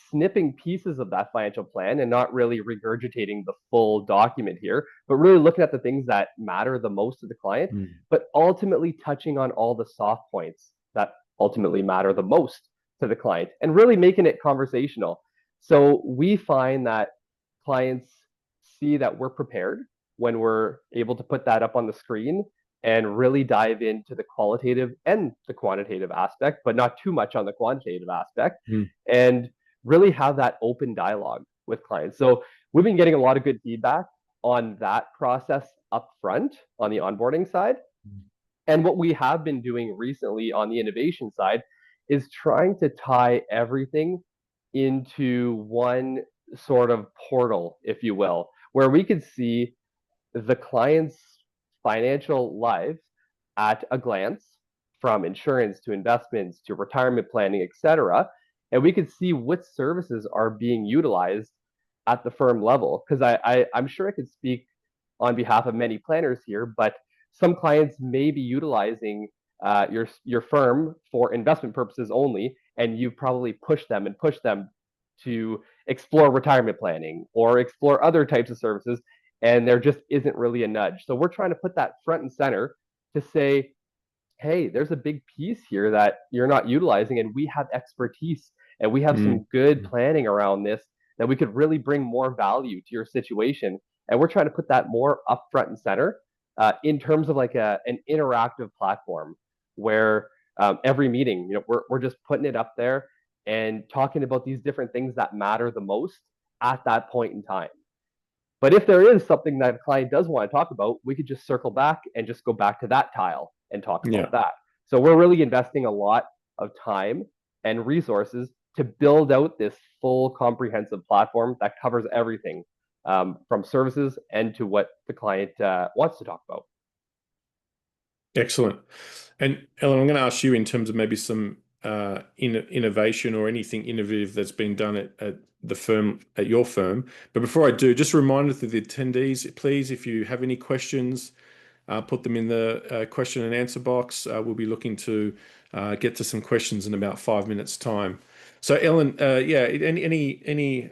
Speaker 2: snipping pieces of that financial plan and not really regurgitating the full document here, but really looking at the things that matter the most to the client, but ultimately touching on all the soft points that ultimately matter the most to the client, and really making it conversational. So we find that clients see that we're prepared when we're able to put that up on the screen and really dive into the qualitative and the quantitative aspect, but not too much on the quantitative aspect, and really have that open dialogue with clients. So we've been getting a lot of good feedback on that process up front on the onboarding side. And what we have been doing recently on the innovation side is trying to tie everything into one sort of portal, if you will, where we could see the client's financial lives at a glance, from insurance to investments to retirement planning, etc. And we could see what services are being utilized at the firm level. Because I'm sure I could speak on behalf of many planners here, but some clients may be utilizing your firm for investment purposes only, and you probably push them to explore retirement planning or explore other types of services, and there just isn't really a nudge. So we're trying to put that front and center to say, hey, there's a big piece here that you're not utilizing, and we have expertise, and we have some good planning around this that we could really bring more value to your situation. And we're trying to put that more up front and center in terms of like an interactive platform where every meeting, we're just putting it up there and talking about these different things that matter the most at that point in time. But if there is something that a client does want to talk about, we could just circle back and just go back to that tile and talk about that. So we're really investing a lot of time and resources to build out this full comprehensive platform that covers everything, from services and to what the client wants to talk about.
Speaker 1: Excellent. And Ellen, I'm going to ask you in terms of maybe some innovation or anything innovative that's been done at the firm, at your firm. But before I do, just a reminder to the attendees, please, if you have any questions, put them in the question and answer box. We'll be looking to get to some questions in about 5 minutes' time. So Ellen, yeah, any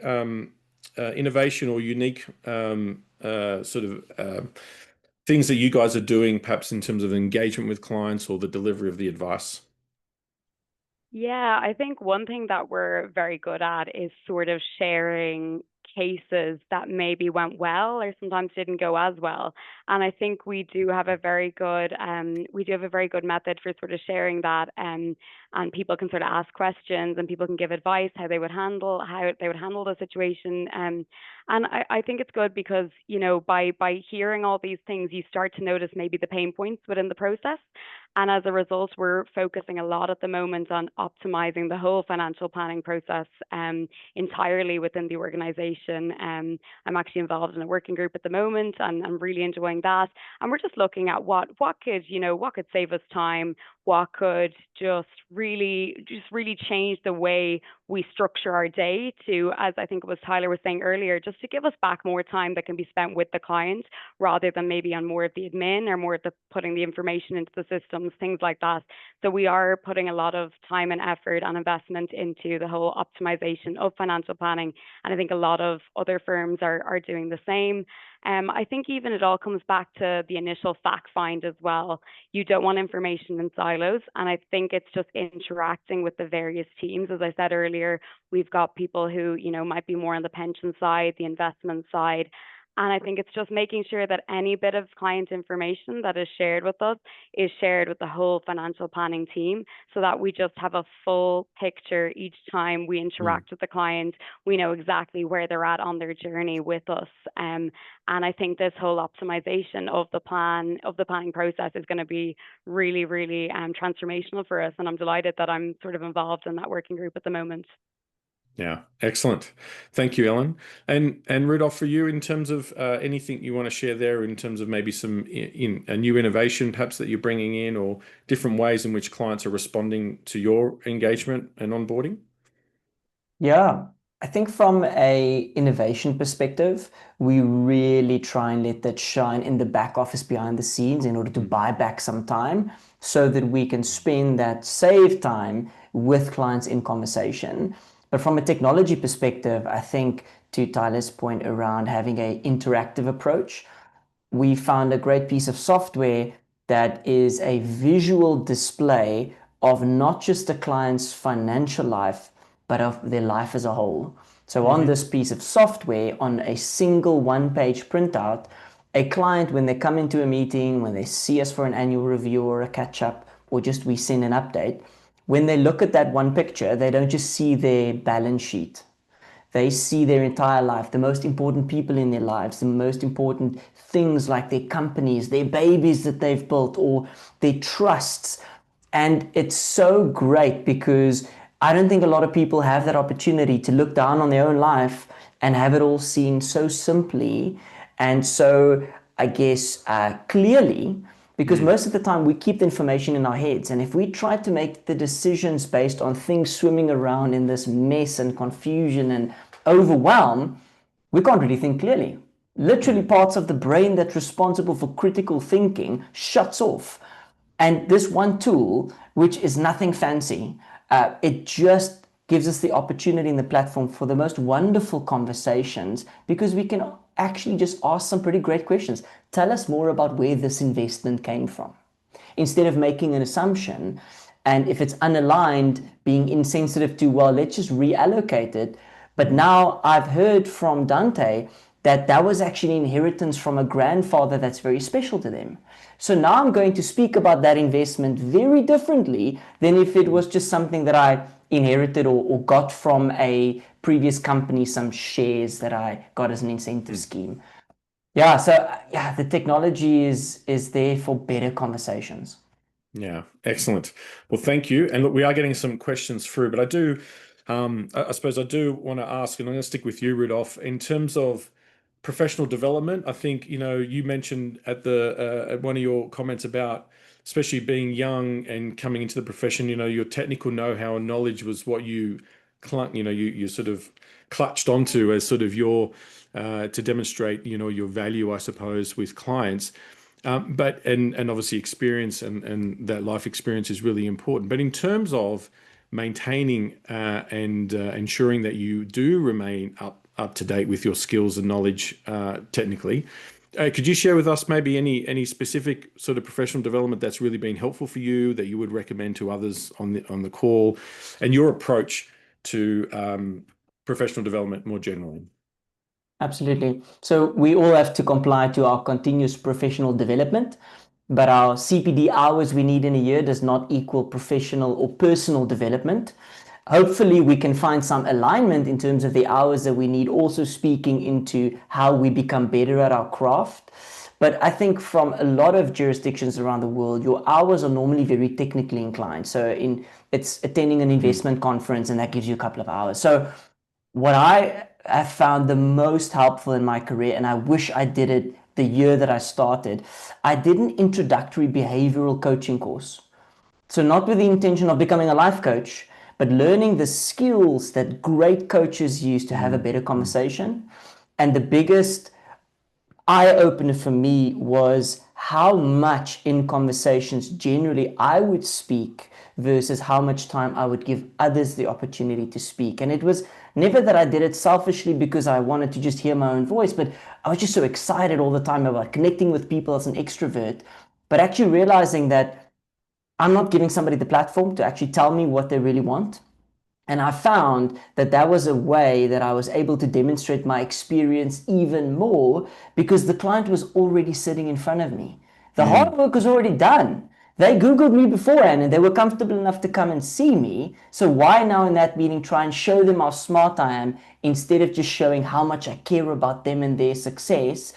Speaker 1: innovation or unique sort of things that you guys are doing, perhaps in terms of engagement with clients or the delivery of the advice?
Speaker 3: Yeah, I think one thing that we're very good at is sort of sharing cases that maybe went well or sometimes didn't go as well. And I think we do have a very good method for sort of sharing that, and people can sort of ask questions and people can give advice how they would handle the situation. And I think it's good because, you know, by hearing all these things, you start to notice maybe the pain points within the process. And as a result, we're focusing a lot at the moment on optimizing the whole financial planning process, entirely within the organization. I'm actually involved in a working group at the moment, and I'm really enjoying that. And we're just looking at what could save us time, what could just really change the way we structure our day to, as I think it was Tyler was saying earlier, just to give us back more time that can be spent with the client rather than maybe on more of the admin or more of the putting the information into the systems, things like that. So we are putting a lot of time and effort and investment into the whole optimization of financial planning. And I think a lot of other firms are doing the same. I think even it all comes back to the initial fact find as well. You don't want information in silos. And I think it's just interacting with the various teams. As I said earlier, we've got people who, you know, might be more on the pension side, the investment side. And I think it's just making sure that any bit of client information that is shared with us is shared with the whole financial planning team so that we just have a full picture each time we interact with the client. We know exactly where they're at on their journey with us. And I think this whole optimization of the planning process is going to be really, really transformational for us. And I'm delighted that I'm sort of involved in that working group at the moment.
Speaker 1: Yeah, excellent. Thank you, Ellen. And Rudolph, for you, in terms of anything you want to share there, in terms of maybe some a new innovation, perhaps that you're bringing in, or different ways in which clients are responding to your engagement and onboarding?
Speaker 4: Yeah, I think from a innovation perspective, we really try and let that shine in the back office behind the scenes in order to buy back some time so that we can spend that saved time with clients in conversation. But from a technology perspective, I think to Tyler's point around having an interactive approach, we found a great piece of software that is a visual display of not just the client's financial life, but of their life as a whole. So on this piece of software, on a single one-page printout, a client, when they come into a meeting, when they see us for an annual review or a catch-up, or just we send an update, when they look at that one picture, they don't just see their balance sheet. They see their entire life, the most important people in their lives, the most important things like their companies, their babies that they've built, or their trusts. And it's so great because I don't think a lot of people have that opportunity to look down on their own life and have it all seen so simply and so, I guess, clearly. Because most of the time we keep the information in our heads. And if we try to make the decisions based on things swimming around in this mess and confusion and overwhelm, we can't really think clearly. Literally parts of the brain that's responsible for critical thinking shuts off. And this one tool, which is nothing fancy, it just gives us the opportunity in the platform for the most wonderful conversations because we can actually just ask some pretty great questions. Tell us more about where this investment came from. Instead of making an assumption, and if it's unaligned, being insensitive to, well, let's just reallocate it. But now I've heard from Dante that that was actually inheritance from a grandfather that's very special to them. So now I'm going to speak about that investment very differently than if it was just something that I inherited or got from a previous company, some shares that I got as an incentive scheme. Yeah, so yeah, the technology is there for better conversations.
Speaker 1: Yeah, excellent. Well, thank you. And look, we are getting some questions through, but I suppose I do want to ask, and I'm going to stick with you, Rudolph, in terms of professional development. I think, you know, you mentioned at one of your comments about especially being young and coming into the profession, you know, your technical know-how and knowledge was what you sort of clutched onto as sort of your to demonstrate, you know, your value, I suppose, with clients. But obviously experience and that life experience is really important. But in terms of maintaining and ensuring that you do remain up to date with your skills and knowledge technically. Could you share with us maybe any specific sort of professional development that's really been helpful for you that you would recommend to others on the call, and your approach to professional development more generally?
Speaker 4: Absolutely. So we all have to comply to our continuous professional development, but our CPD hours we need in a year does not equal professional or personal development. Hopefully we can find some alignment in terms of the hours that we need, also speaking into how we become better at our craft. But I think from a lot of jurisdictions around the world, your hours are normally very technically inclined. So it's attending an investment conference, and that gives you a couple of hours. So what I have found the most helpful in my career, and I wish I did it the year that I started, I did an introductory behavioral coaching course. So not with the intention of becoming a life coach, but learning the skills that great coaches use to have a better conversation. And the biggest eye-opener for me was how much in conversations generally I would speak versus how much time I would give others the opportunity to speak. And it was never that I did it selfishly because I wanted to just hear my own voice, but I was just so excited all the time about connecting with people as an extrovert, but actually realizing that I'm not giving somebody the platform to actually tell me what they really want. And I found that that was a way that I was able to demonstrate my experience even more because the client was already sitting in front of me. The hard work was already done. They Googled me beforehand and they were comfortable enough to come and see me. So why now in that meeting try and show them how smart I am instead of just showing how much I care about them and their success?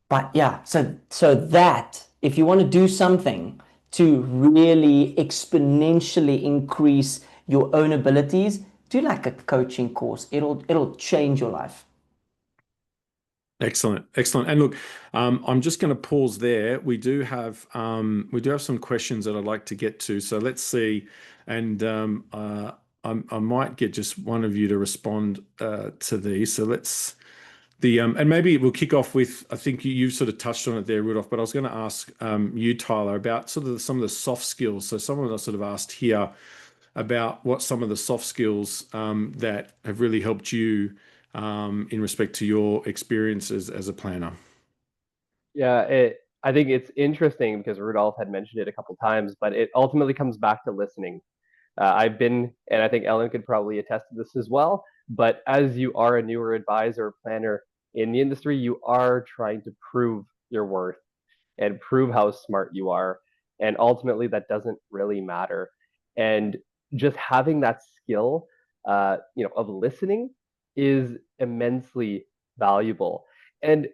Speaker 4: But yeah, so that if you want to do something to really exponentially increase your own abilities, do like a coaching course. It'll change your life.
Speaker 1: Excellent, excellent. And look, I'm just going to pause there. We do have some questions that I'd like to get to. So let's see, and I might get just one of you to respond to these. So let's and maybe we'll kick off with, I think you sort of touched on it there, Rudolph, but I was going to ask you, Tyler, about sort of some of the soft skills. So someone else sort of asked here about what some of the soft skills that have really helped you in respect to your experiences as a planner.
Speaker 2: Yeah, I think it's interesting because Rudolph had mentioned it a couple times, but it ultimately comes back to listening. I've been, and I think Ellen could probably attest to this as well, but as you are a newer advisor or planner in the industry, you are trying to prove your worth and prove how smart you are. And ultimately, that doesn't really matter. And just having that skill, of listening is immensely valuable. And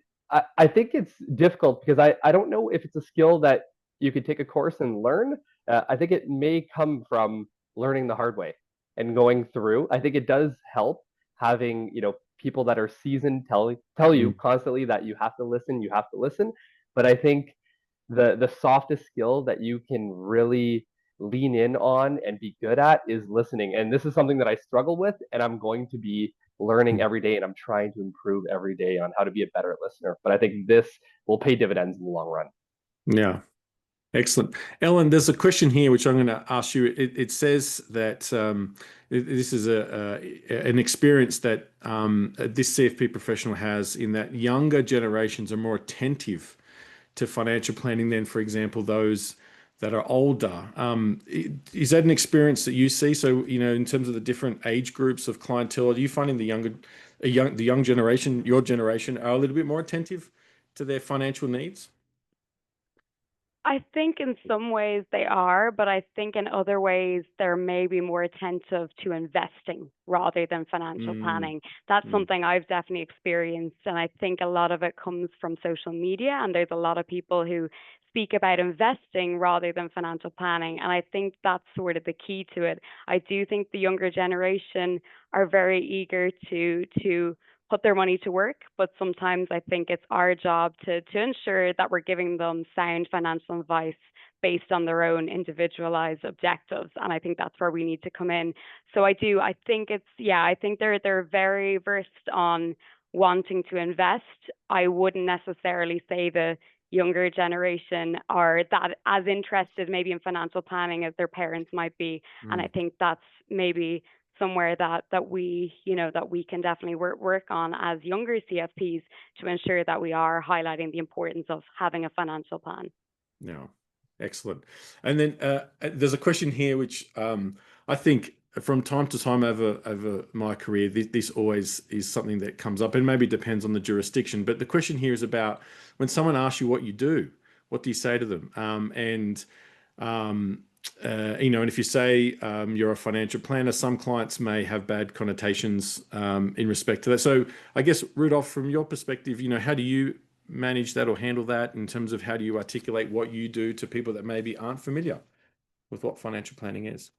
Speaker 2: I think it's difficult because I don't know if it's a skill that you could take a course and learn. I think it may come from learning the hard way and going through. I think it does help having, people that are seasoned tell you constantly that you have to listen. But I think the softest skill that you can really lean in on and be good at is listening. And this is something that I struggle with, and I'm going to be learning every day, and I'm trying to improve every day on how to be a better listener. But I think this will pay dividends in the long run.
Speaker 1: Yeah. Excellent. Ellen, there's a question here which I'm going to ask you. It says that this is an experience that this CFP professional has, in that younger generations are more attentive to financial planning than, for example, those that are older. Is that an experience that you see? So, in terms of the different age groups of clientele, are you finding the young generation, your generation, are a little bit more attentive to their financial needs?
Speaker 3: I think in some ways they are, but I think in other ways they're maybe more attentive to investing rather than financial planning. That's something I've definitely experienced, and I think a lot of it comes from social media, and there's a lot of people who speak about investing rather than financial planning, and I think that's sort of the key to it. I do think the younger generation are very eager to put their money to work, but sometimes I think it's our job to ensure that we're giving them sound financial advice based on their own individualized objectives. And I think that's where we need to come in. So I think they're very versed on wanting to invest. I wouldn't necessarily say the younger generation are that as interested maybe in financial planning as their parents might be. And I think that's maybe somewhere that we, that we can definitely work on as younger CFPs to ensure that we are highlighting the importance of having a financial plan.
Speaker 1: Yeah, excellent. And then there's a question here which I think from time to time over my career, this always is something that comes up, and maybe depends on the jurisdiction. But the question here is about when someone asks you what you do, what do you say to them? And if you say you're a financial planner, some clients may have bad connotations in respect to that. So I guess, Rudolf, from your perspective, how do you manage that or handle that in terms of how do you articulate what you do to people that maybe aren't familiar with what financial planning is?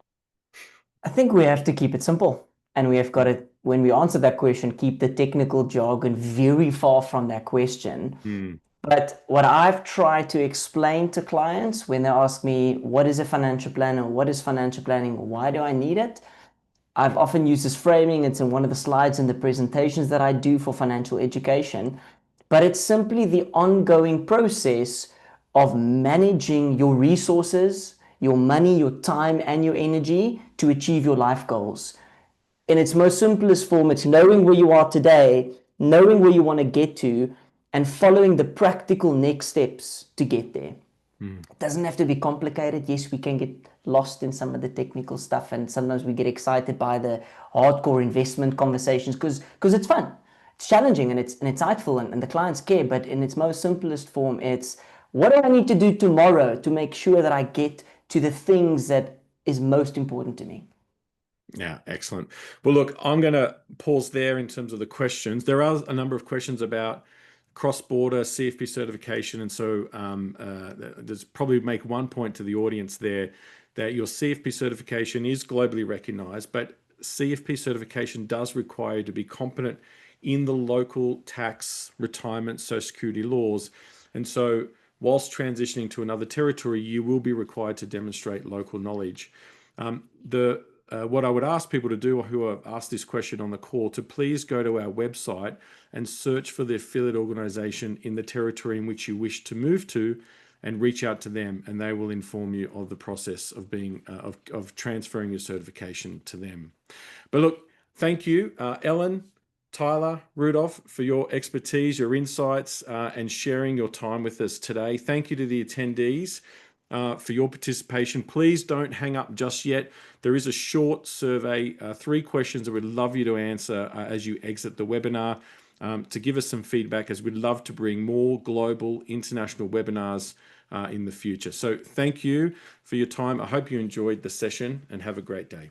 Speaker 4: I think we have to keep it simple, and we have got to, when we answer that question, keep the technical jargon very far from that question. But what I've tried to explain to clients when they ask me, what is a financial planner? What is financial planning? Why do I need it? I've often used this framing. It's in one of the slides in the presentations that I do for financial education. But it's simply the ongoing process of managing your resources, your money, your time, and your energy to achieve your life goals. In its most simplest form, it's knowing where you are today, knowing where you want to get to, and following the practical next steps to get there. It doesn't have to be complicated. Yes, we can get lost in some of the technical stuff, and sometimes we get excited by the hardcore investment conversations because it's fun. It's challenging and it's insightful, and the clients care. But in its most simplest form, it's what do I need to do tomorrow to make sure that I get to the things that is most important to me.
Speaker 1: Yeah, excellent. Well, look, I'm going to pause there in terms of the questions. There are a number of questions about cross-border CFP certification. And so there's probably make one point to the audience there that your CFP certification is globally recognized, but CFP certification does require you to be competent in the local tax, retirement, social security laws. And so whilst transitioning to another territory, you will be required to demonstrate local knowledge. What I would ask people to do who have asked this question on the call to please go to our website and search for the affiliate organization in the territory in which you wish to move to and reach out to them, and they will inform you of the process of being of transferring your certification to them. But look, thank you, Ellen, Tyler, Rudolf, for your expertise, your insights, and sharing your time with us today. Thank you to the attendees for your participation. Please don't hang up just yet. There is a short survey, 3 questions that we'd love you to answer as you exit the webinar to give us some feedback, as we'd love to bring more global international webinars in the future. So thank you for your time. I hope you enjoyed the session and have a great day.